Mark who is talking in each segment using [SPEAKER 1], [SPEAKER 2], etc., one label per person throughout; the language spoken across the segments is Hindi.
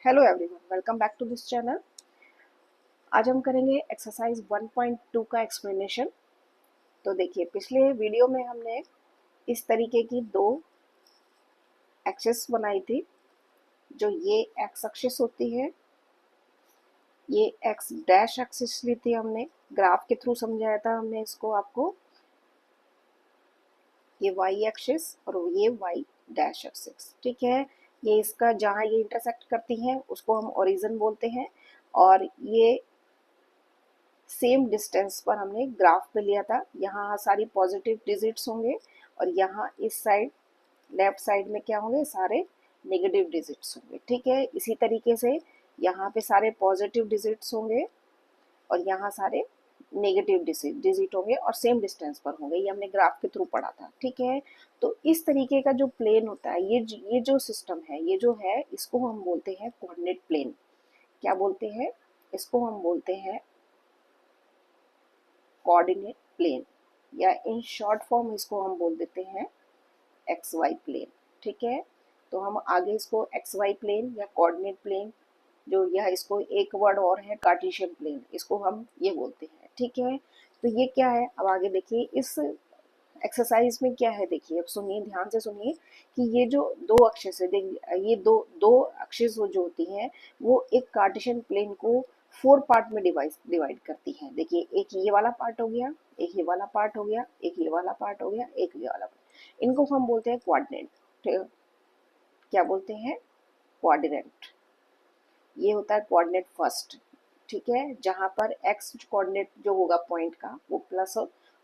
[SPEAKER 1] Hello everyone, welcome back to this channel. आज हम करेंगे एक्सरसाइज 1.2 का एक्सप्लेनेशन। तो देखिए, पिछले वीडियो में हमने इस तरीके की दो एक्सिस बनाई थी। जो ये एक्स एक्सिस होती है, ये एक्स डैश एक्सिस ली थी हमने, ग्राफ के थ्रू समझाया था हमने इसको आपको। ये वाई एक्सिस और ये वाई डैश एक्सिस, ठीक है। ये इसका जहाँ ये इंटरसेक्ट करती हैं उसको हम ओरिजिन बोलते हैं। और ये सेम डिस्टेंस पर हमने ग्राफ पे लिया था। यहाँ सारी पॉजिटिव डिजिट्स होंगे और यहाँ इस साइड लेफ्ट साइड में क्या होंगे, सारे नेगेटिव डिजिट्स होंगे, ठीक है। इसी तरीके से यहाँ पे सारे पॉजिटिव डिजिट्स होंगे और यहाँ सारे नेगेटिव डिजिट होंगे और सेम डिस्टेंस पर होंगे। ये हमने ग्राफ के थ्रू पढ़ा था, ठीक है। तो इस तरीके का जो प्लेन होता है, ये जो सिस्टम है, ये जो है, इसको हम बोलते हैं कोऑर्डिनेट प्लेन। क्या बोलते हैं इसको? हम बोलते हैं कोऑर्डिनेट प्लेन, या इन शॉर्ट फॉर्म इसको हम बोल देते हैं एक्स वाई प्लेन, ठीक है। तो हम आगे इसको एक्स वाई प्लेन या कोऑर्डिनेट प्लेन, जो यह इसको एक वर्ड और है कार्टेशियन प्लेन, इसको हम ये बोलते हैं, ठीक है। तो ये क्या है, अब आगे देखिए इस एक्सरसाइज में क्या है। देखिए, अब सुनिए, ध्यान से सुनिए कि ये जो दो अक्षेस है, ये दो दो अक्षेस जो होती हैं, वो एक कार्टेशियन प्लेन को 4 पार्ट में डिवाइड करती हैं। देखिए, एक ये वाला पार्ट हो गया, एक ये वाला पार्ट हो गया, एक ये वाला पार्ट हो गया, एक ये वाला पार्ट। इनको हम बोलते हैं कोऑर्डिनेट। क्या बोलते हैं? कोऑर्डिनेट। ये होता है कोऑर्डिनेट फर्स्ट, ठीक है। जहां पर एक्स कोऑर्डिनेट जो होगा पॉइंट का, वो प्लस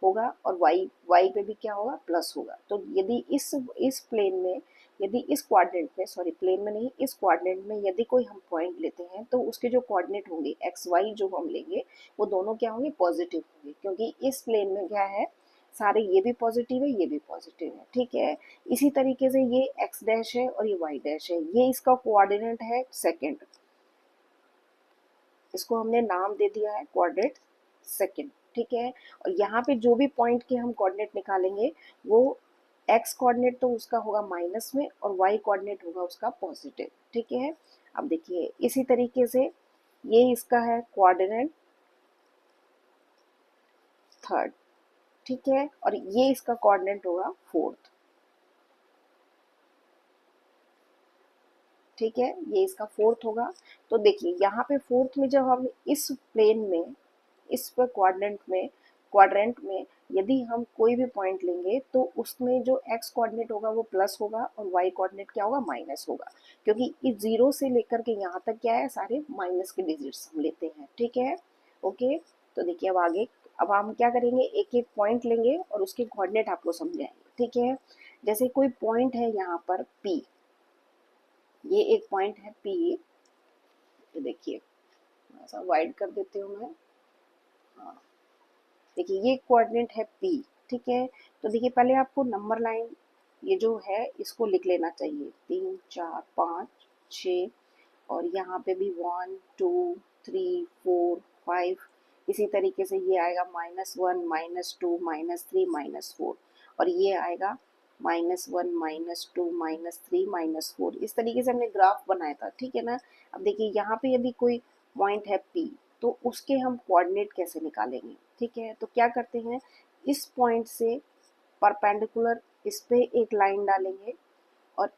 [SPEAKER 1] होगा और वाई वाई पे भी क्या होगा, प्लस होगा। तो यदि इस प्लेन में, यदि इस क्वाड्रेंट में, सॉरी प्लेन में नहीं, इस क्वाड्रेंट में यदि कोई हम पॉइंट लेते हैं तो उसके जो कोऑर्डिनेट होंगे एक्स वाई जो हम लेंगे, वो दोनों क्या होंगे, पॉजिटिव होंगे। क्योंकि इस प्लेन में क्या है, सारे ये भी पॉजिटिव है, ये भी पॉजिटिव है, ठीक है। इसी तरीके से ये एक्स डैश है और ये वाई डैश है, ये इसका कोऑर्डिनेट है सेकेंड। इसको हमने नाम दे दिया है कोऑर्डिनेट सेकंड, ठीक है। और यहाँ पे जो भी पॉइंट के हम कोऑर्डिनेट निकालेंगे, वो एक्स कोऑर्डिनेट तो उसका होगा माइनस में और वाई कोऑर्डिनेट होगा उसका पॉजिटिव, ठीक है। अब देखिए, इसी तरीके से ये इसका है कोऑर्डिनेट थर्ड, ठीक है। और ये इसका कोऑर्डिनेट होगा फोर्थ, ठीक है। ये इसका फोर्थ होगा। तो देखिए, यहाँ पे फोर्थ में जब हम इस प्लेन में, इस पर क्वाड्रेंट में यदि हम कोई भी पॉइंट लेंगे तो उसमें जो एक्स कोऑर्डिनेट होगा वो प्लस होगा और वाई कोऑर्डिनेट क्या होगा, माइनस होगा। क्योंकि इस जीरो से लेकर के यहाँ तक क्या है, सारे माइनस के डिजिट्स हम लेते हैं, ठीक है। ओके, तो देखिए अब आगे, अब हम क्या करेंगे, एक एक पॉइंट लेंगे और उसके कोऑर्डिनेट आपको समझाएंगे, ठीक है। जैसे कोई पॉइंट है यहाँ पर पी, ये एक पॉइंट है पी। तो देखिए, थोड़ा सा वाइड कर देती हूँ मैं। हाँ, देखिए ये कोऑर्डिनेट है पी, ठीक है। तो देखिए, पहले आपको नंबर लाइन ये जो है इसको लिख लेना चाहिए, 3 4 5 6। और यहाँ पे भी 1 2 3 4 5। इसी तरीके से ये आएगा -1 -2 -3 -4। और ये आएगा -1 -2 -3 -4। इस तरीके से हमने ग्राफ बनाया था, ठीक है ना। अब देखिए, यहाँ पे यदि कोई पॉइंट है पी, तो उसके हम कोऑर्डिनेट कैसे निकालेंगे, ठीक है। तो क्या करते हैं, इस पॉइंट से परपेंडिकुलर इस पे एक लाइन डालेंगे और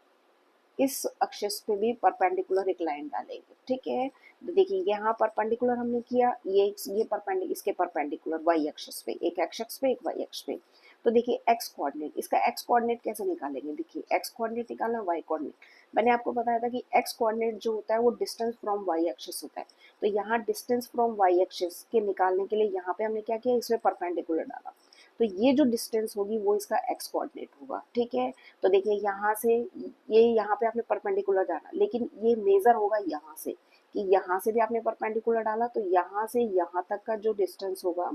[SPEAKER 1] इस अक्षस पे भी परपेंडिकुलर एक लाइन डालेंगे, ठीक है। तो देखिए, यहाँ परपेंडिकुलर हमने किया, ये परपेंडिकुलर, इसके परपेंडिकुलर वाई अक्षस पे, एक एक्स अक्ष पे एक वाई अक्ष पे। तो देखिए एक्स कोऑर्डिनेट, इसका एक्स कोऑर्डिनेट कैसे निकालेंगे। देखिए, एक्स कोऑर्डिनेट निकालना, वाई कोऑर्डिनेट मैंने आपको बताया था कि एक्स कोऑर्डिनेट जो होता है वो डिस्टेंस फ्रॉम वाई एक्सिस होता है। तो यहाँ डिस्टेंस फ्रॉम वाई एक्सिस के निकालने के लिए यहाँ पे हमने क्या किया, इसमें परपेंडिकुलर डाला। तो ये जो डिस्टेंस होगी वो इसका एक्स कोऑर्डिनेट होगा, ठीक है। तो देखिए, यहाँ से ये, यहाँ पे आपने परपेंडिकुलर डाला, लेकिन ये मेजर होगा यहाँ से, कि यहाँ से भी आपने परपेंडिकुलर डाला, तो यहाँ से यहाँ तक का जो डिस्टेंस होगा,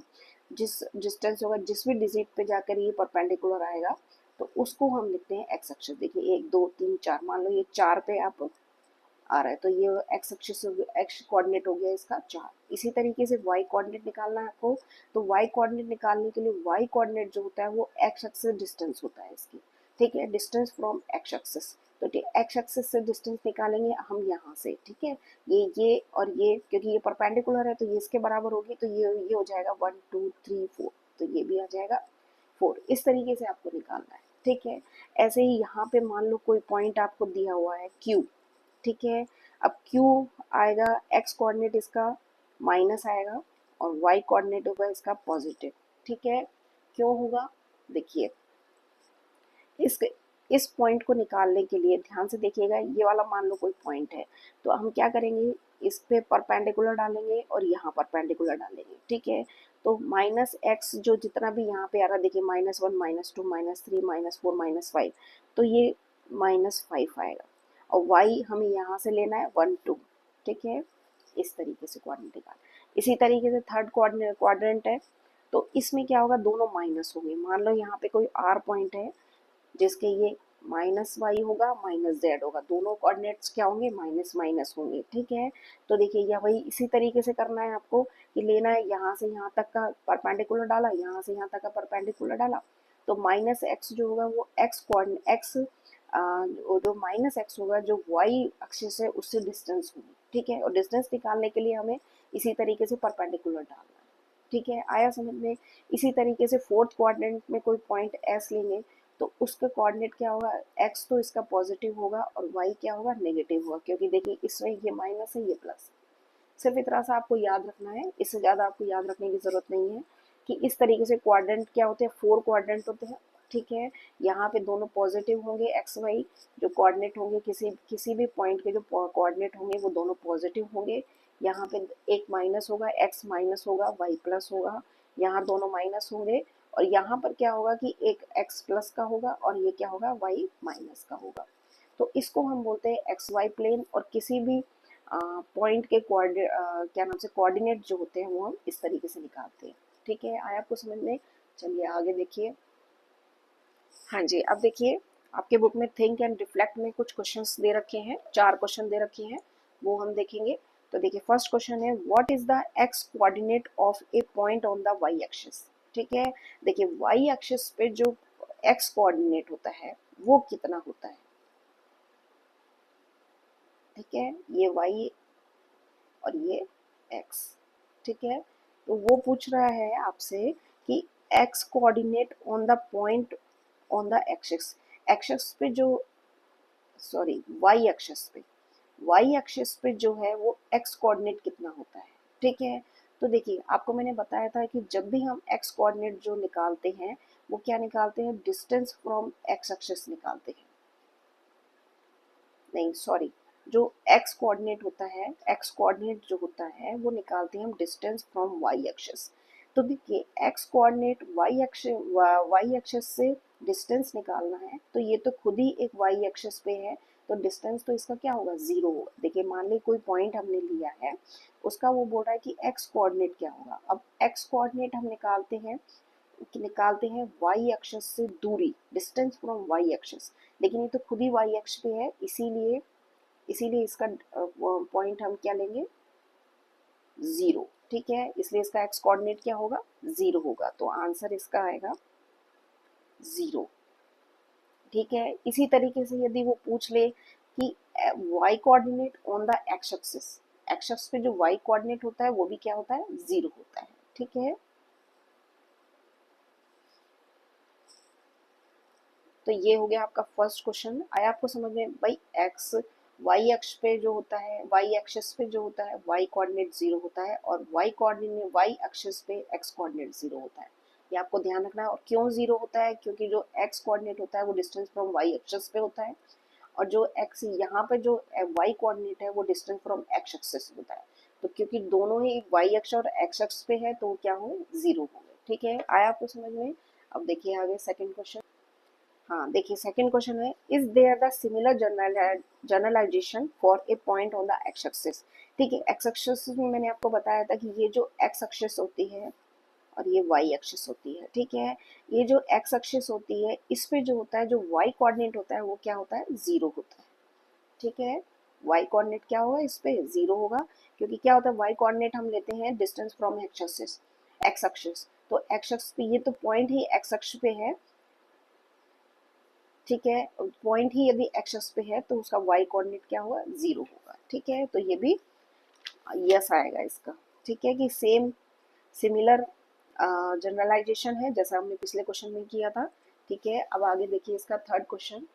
[SPEAKER 1] जिस भी डिजिट पे जाकर ये परपेंडिकुलर आएगा, तो उसको हम लिखते हैं एक्स अक्ष। देखिए, 1 2 3 4, मान लो ये 4 पे आप आ रहा है, तो ये एक्स अक्ष, एक्स कोऑर्डिनेट हो गया इसका 4। इसी तरीके से वाई कोऑर्डिनेट निकालना है आपको। तो वाई कोऑर्डिनेट निकालने के लिए वाई कोऑर्डिनेट जो होता है वो एक्स एक्सिस डिस्टेंस होता है इसकी, ठीक है, डिस्टेंस फ्रॉम एक्स एक्सिस। तो एक्स एक्सिस से डिस्टेंस निकालेंगे हम यहाँ से, ठीक है। ये और ये क्योंकि ये परपेंडिकुलर है तो ये इसके बराबर होगी, तो ये हो जाएगा 1 2 3 4, तो ये भी आ जाएगा 4। इस तरीके से आपको निकालना है, ठीक है। ऐसे ही यहाँ पे मान लो कोई पॉइंट आपको दिया हुआ है Q, ठीक है। अब Q आएगा, एक्स कोऑर्डिनेट इसका माइनस आएगा और वाई कोऑर्डिनेट होगा इसका पॉजिटिव, ठीक है। क्यों होगा, देखिए इस इस पॉइंट को निकालने के लिए ध्यान से देखिएगा, ये वाला मान लो कोई पॉइंट है, तो हम क्या करेंगे, इस पे परपेंडिकुलर डालेंगे और यहाँ परपेंडिकुलर डालेंगे, ठीक है। तो माइनस एक्स जो जितना भी यहाँ पे आ रहा है, देखिए -1 -2 -3 -4 -5, तो ये -5 आएगा। और y हमें यहाँ से लेना है 1 2, ठीक है। इस तरीके से कोऑर्डिनेट निकाल। इसी तरीके से थर्ड क्वाड्रेंट है, तो इसमें क्या होगा, दोनों माइनस होंगे। मान लो यहाँ पे कोई r पॉइंट है जिसके ये -y होगा -z होगा, दोनों कोऑर्डिनेट्स क्या होंगे, माइनस माइनस होंगे, ठीक है। तो देखिए यह वही इसी तरीके से करना है आपको, कि लेना है यहाँ से यहाँ तक का परपेंडिकुलर डाला, यहाँ से यहाँ तक का परपेंडिकुलर डाला, तो -x जो होगा वो x कोऑर्डिनेट x जो -x होगा जो y एक्सिस है उससे डिस्टेंस होगी, ठीक है। और डिस्टेंस निकालने के लिए हमें इसी तरीके से परपेंडिकुलर डालना है, ठीक है। आया समझ में। इसी तरीके से फोर्थ क्वाड्रेंट में कोई पॉइंट s लेंगे, तो उसका कोऑर्डिनेट क्या होगा, x तो इसका पॉजिटिव होगा और y क्या होगा, नेगेटिव होगा, क्योंकि देखिए इसमें ये माइनस है ये प्लस। सिर्फ इतना सा आपको याद रखना है, इससे ज़्यादा आपको याद रखने की ज़रूरत नहीं है। कि इस तरीके से क्वाड्रेंट क्या होते हैं, 4 क्वाड्रेंट होते हैं, ठीक है। यहाँ पे दोनों पॉजिटिव होंगे, एक्स वाई जो कोऑर्डिनेट होंगे, किसी किसी भी पॉइंट के जो कोऑर्डिनेट होंगे वो दोनों पॉजिटिव होंगे। यहाँ पे एक माइनस होगा, एक्स माइनस होगा, वाई प्लस होगा, यहाँ दोनों माइनस होंगे। और यहाँ पर क्या होगा कि एक एक्स प्लस का होगा और ये क्या होगा, वाई माइनस का होगा। तो इसको हम बोलते हैं एक्स वाई प्लेन। और किसी भी पॉइंट के क्या नाम से कोऑर्डिनेट जो होते हैं वो हम इस तरीके से निकालते हैं, ठीक है। आया आपको समझ में। चलिए आगे देखिए। हाँ जी, अब देखिए आपके बुक में थिंक एंड रिफ्लेक्ट में कुछ क्वेश्चंस दे रखे हैं, 4 क्वेश्चन दे रखे हैं, वो हम देखेंगे। तो देखिए फर्स्ट क्वेश्चन है, what is the X coordinate of a point on the Y axis, ठीक है। देखिए वाई एक्सिस पे जो एक्स कोऑर्डिनेट होता है वो कितना होता है, ठीक है। ये वाई और ये x, ठीक है। तो वो पूछ रहा है आपसे कि x coordinate on the point on the axis, axis पे जो, सॉरी y एक्सिस पे, y एक्सिस पे जो है वो x कोऑर्डिनेट कितना होता है, ठीक है। तो देखिए आपको मैंने बताया था कि जब भी हम x कोऑर्डिनेट जो निकालते हैं वो क्या निकालते हैं, डिस्टेंस फ्रॉम x एक्सिस निकालते हैं, नहीं सॉरी, जो x कोऑर्डिनेट होता है, x कोऑर्डिनेट जो होता है वो निकालते हैं हम डिस्टेंस फ्रॉम y एक्सिस। तो देखिए x कोऑर्डिनेट y एक्सिस से डिस्टेंस निकालना है, तो ये तो खुद ही एक y एक्सिस पे है, तो डिस्टेंस तो इसका क्या होगा, 0 होगा। देखिए मान ली कोई पॉइंट हमने लिया है, उसका वो बोल रहा है कि x कोऑर्डिनेट क्या होगा। अब x कोऑर्डिनेट हम निकालते हैं y एक्सिस से दूरी, डिस्टेंस फ्रॉम y एक्सिस, लेकिन ये तो खुद ही y एक्स पे है, इसीलिए इसीलिए इसका पॉइंट हम क्या लेंगे, 0, ठीक है। इसलिए इसका x कोऑर्डिनेट क्या होगा, 0 होगा, तो आंसर इसका आएगा 0, ठीक है। इसी तरीके से यदि वो पूछ ले कि y coordinate on the x axis, x axis पे जो y कोऑर्डिनेट होता है वो भी क्या होता है, 0 होता है, ठीक है। तो ये हो गया आपका फर्स्ट क्वेश्चन। आया आपको समझ में भाई, एक्स वाई अक्ष पे जो होता है, वाई एक्सिस पे जो होता है वाई कोऑर्डिनेट 0 होता है, और वाई कोऑर्डिनेट वाई एक्सिस पे एक्स कोऑर्डिनेट 0 होता है। ये आपको ध्यान रखना है। और क्यों 0 होता है, क्योंकि जो एक्स कोऑर्डिनेट होता है वो डिस्टेंस फ्रॉम वाई एक्सिस पे होता है, और जो एक्स यहाँ पे जो वाई कोऑर्डिनेट है वो डिस्टेंस फ्रॉम एक्स एक्सिस होता है। तो क्योंकि दोनों ही वाई अक्ष और एक्स अक्ष पे है तो क्या हो, 0 हो गए, ठीक है। आया आपको समझ में। अब देखिए आगे सेकंड क्वेश्चन। हाँ देखिए सेकंड क्वेश्चन है, is there the similar generalization for a point on the X axis, ठीक है। एक्स एक्सिस में मैंने आपको बताया था कि ये जो एक्स एक्सिस होती है और ये वाई एक्सिस होती है, ठीक है। ये जो एक्स एक्सिस होती है इस पे जो होता है, जो वाई कोऑर्डिनेट होता है वो क्या होता है, 0 होता है, ठीक है। वाई कोऑर्डिनेट क्या होगा, इस पे 0 होगा, क्योंकि क्या होता है, वाई कोऑर्डिनेट हम लेते हैं डिस्टेंस फ्रॉम एक्स एक्सिस, तो एक्स एक्सिस पे ये तो पॉइंट ही एक्स एक्सिस पे है, ठीक है, पॉइंट ही यदि एक्सेस पे है तो उसका वाई कोऑर्डिनेट क्या होगा, 0 होगा। ठीक है, तो ये भी यस आएगा इसका। ठीक है, कि सेम सिमिलर जनरलाइजेशन है जैसा हमने पिछले क्वेश्चन में किया था। ठीक है, अब आगे देखिए इसका थर्ड क्वेश्चन।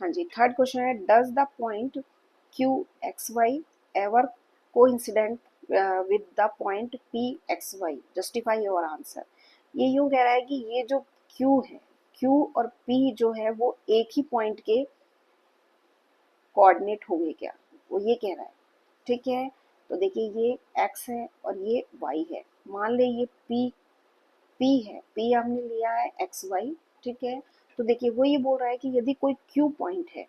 [SPEAKER 1] हाँ जी, थर्ड क्वेश्चन है, does the point Q X Y ever coincident with the point P X Y, justify your answer. ये यूं कह रहा है कि ये जो क्यू है, क्यू और पी जो है वो एक ही पॉइंट के कोऑर्डिनेट होंगे क्या, वो ये कह रहा है। ठीक है, तो देखिए ये x है और ये y है। मान ले ये p है, p हमने लिया है एक्स वाई। ठीक है, तो देखिए वो ये बोल रहा है कि यदि कोई q पॉइंट है,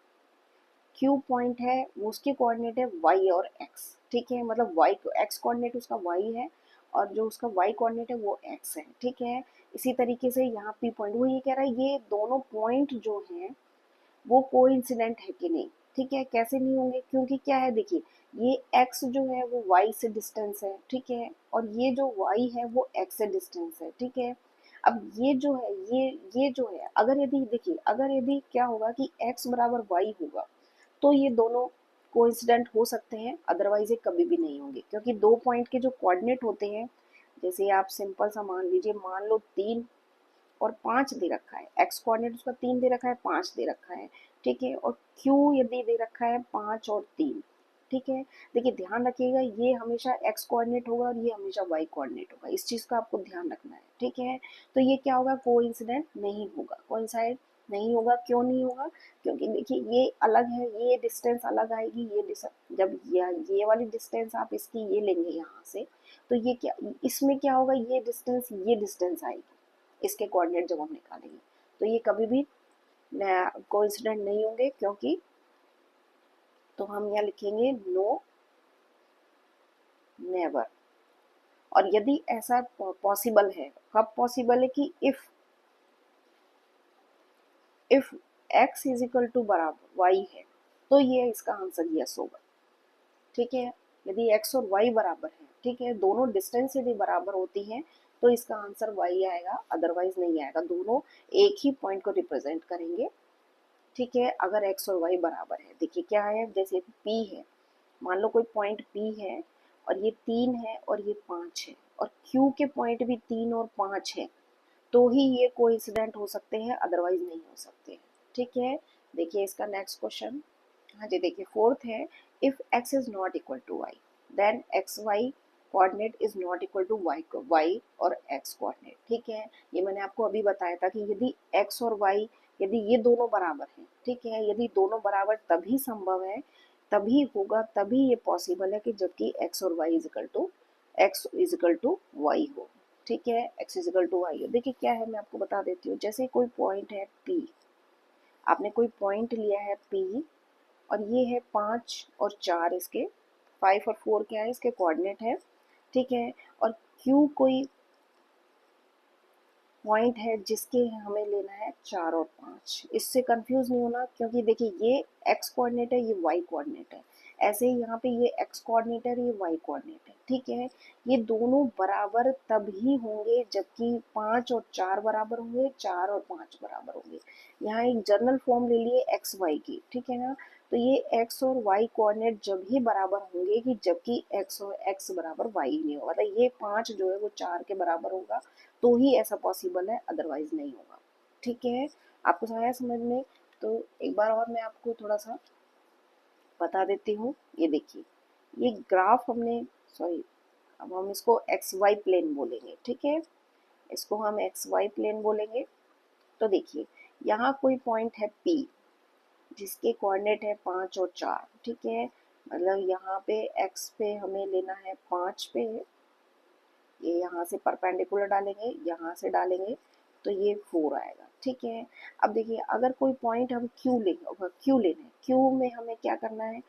[SPEAKER 1] q पॉइंट है वो उसके कोऑर्डिनेट है y और x। ठीक है, मतलब y को x कोऑर्डिनेट उसका y है और जो उसका y कोऑर्डिनेट है वो x है। ठीक है, इसी तरीके से यहाँ p पॉइंट, वो ये कह रहा है ये दोनों पॉइंट जो हैं वो कोइंसिडेंट है कि नहीं। ठीक है, कैसे नहीं होंगे, क्योंकि क्या है देखिए, ये x जो है वो y से डिस्टेंस है। ठीक है, और ये जो y है वो x से डिस्टेंस है। ठीक है, अब ये जो है ये जो है, अगर यदि देखिए, अगर यदि क्या होगा कि x बराबर y होगा तो ये दोनों कोइंसिडेंट हो सकते हैं, अदरवाइज ये कभी भी नहीं होंगे, क्योंकि दो पॉइंट के जो कोऑर्डिनेट होते हैं, जैसे आप सिंपल सा मान लीजिए, मान लो 3 और 5 दे रखा है, एक्स कोऑर्डिनेट उसका 3 दे रखा है, 5 दे रखा है। ठीक है, और क्यू यदि दे रखा है 5 और 3। ठीक है, देखिए ध्यान रखिएगा, ये हमेशा एक्स कोऑर्डिनेट होगा और ये हमेशा वाई कोऑर्डिनेट होगा, इस चीज का आपको ध्यान रखना है। ठीक है, तो ये क्या होगा, कोइंसिडेंट नहीं होगा, कोइंसाइड नहीं होगा। क्यों नहीं होगा, क्योंकि देखिए ये अलग है, ये डिस्टेंस अलग आएगी, जब ये वाली डिस्टेंस आप इसकी ये लेंगे यहाँ से, तो ये क्या, इसमें क्या होगा, ये डिस्टेंस आएगी इसके कोऑर्डिनेट जब हम निकालेंगे, तो ये कभी भी कोइंसिडेंट नहीं होंगे, क्योंकि तो हम यहाँ लिखेंगे नो, नेवर। और यदि ऐसा पॉसिबल है, कब पॉसिबल है, कि if x is equal to बराबर y है तो ये इसका आंसर यस होगा। ठीक है, यदि x और y बराबर है, ठीक है, दोनों डिस्टेंस यदि बराबर होती हैं तो इसका आंसर y आएगा, अदरवाइज नहीं आएगा। दोनों एक ही पॉइंट को रिप्रेजेंट करेंगे। ठीक है, अगर x और y बराबर है, देखिए क्या है, जैसे p है, मान लो कोई पॉइंट p है और ये 3 है और ये 5 है, और q के पॉइंट भी 3 और 5 है, तो ही ये कोइंसिडेंट हो सकते हैं, अदरवाइज नहीं हो सकते। ठीक है, देखिए इसका नेक्स्ट क्वेश्चन। हाँ जी, देखिए फोर्थ है, if x is not equal to y then X Y coordinate is not equal to y और x कोऑर्डिनेट। ठीक है, ये मैंने आपको अभी बताया था कि यदि x और y, यदि ये दोनों बराबर हैं, ठीक है, यदि दोनों बराबर तभी संभव है, तभी होगा, तभी ये पॉसिबल है कि जबकि x और y is equal to y हो। ठीक है, x is equal to y हो। देखिए क्या है, मैं आपको बता देती हूँ, जैसे कोई पॉइंट है p, आपने कोई पॉइंट लिया है p, और ये है 5 और 4 इसके, 5 और 4 क्या है, इसके कोऑर्डिनेट है। ठीक है, और Q कोई पॉइंट है जिसके हमें लेना है 4 और 5। इससे कंफ्यूज नहीं होना, क्योंकि देखिए ये x कोऑर्डिनेट है, ये y कोऑर्डिनेट है, ऐसे ही यहाँ पे ये x कोऑर्डिनेट है, ये y कोऑर्डिनेट है। ठीक है, ये दोनों बराबर तभी होंगे जबकि 5 और 4 बराबर होंगे, 4 और 5 बराबर होंगे। यहाँ एक जनरल फॉर्म ले लिए एक्स वाई की। ठीक है ना, तो ये x और y कोऑर्डिनेट जब ही बराबर होंगे कि जबकि x और x बराबर y ही नहीं होगा, मतलब ये 5 जो है वो 4 के बराबर होगा, तो ही ऐसा पॉसिबल है, अदरवाइज नहीं होगा। ठीक है, आपको आया समझ में। तो एक बार और मैं आपको थोड़ा सा बता देती हूँ। ये देखिए, ये ग्राफ हमने, सॉरी, अब हम इसको एक्स वाई प्लेन बोलेंगे। ठीक है, इसको हम एक्स वाई प्लेन बोलेंगे। तो देखिए यहाँ कोई पॉइंट है P जिसके कोऑर्डिनेट है 5 और 4। ठीक है, मतलब यहाँ पे x पे हमें लेना है 5 पे, ये यहाँ से परपेंडिकुलर डालेंगे, यहाँ से डालेंगे, तो ये 4 आएगा। ठीक है, अब देखिए अगर कोई पॉइंट हम Q लेंगे, Q लेना है, Q में हमें क्या करना है,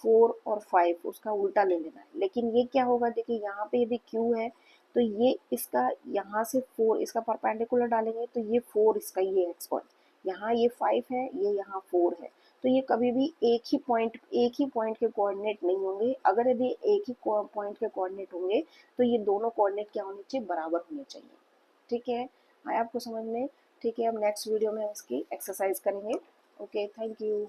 [SPEAKER 1] 4 और 5 उसका उल्टा ले लेना है। लेकिन ये क्या होगा, देखिए यहाँ पे यदि Q है तो ये इसका यहाँ से 4 इसका परपेंडिकुलर डालेंगे, तो ये 4 इसका, ये एक्स पॉइंट, यहाँ ये 5 है, ये यहाँ 4 है, तो ये कभी भी एक ही पॉइंट के कोऑर्डिनेट नहीं होंगे। अगर यदि एक ही पॉइंट के कोऑर्डिनेट होंगे तो ये दोनों कोऑर्डिनेट क्या होने चाहिए, बराबर होने चाहिए। ठीक है, आया आपको समझ में। ठीक है, हम नेक्स्ट वीडियो में हम इसकी एक्सरसाइज करेंगे। Okay, thank you.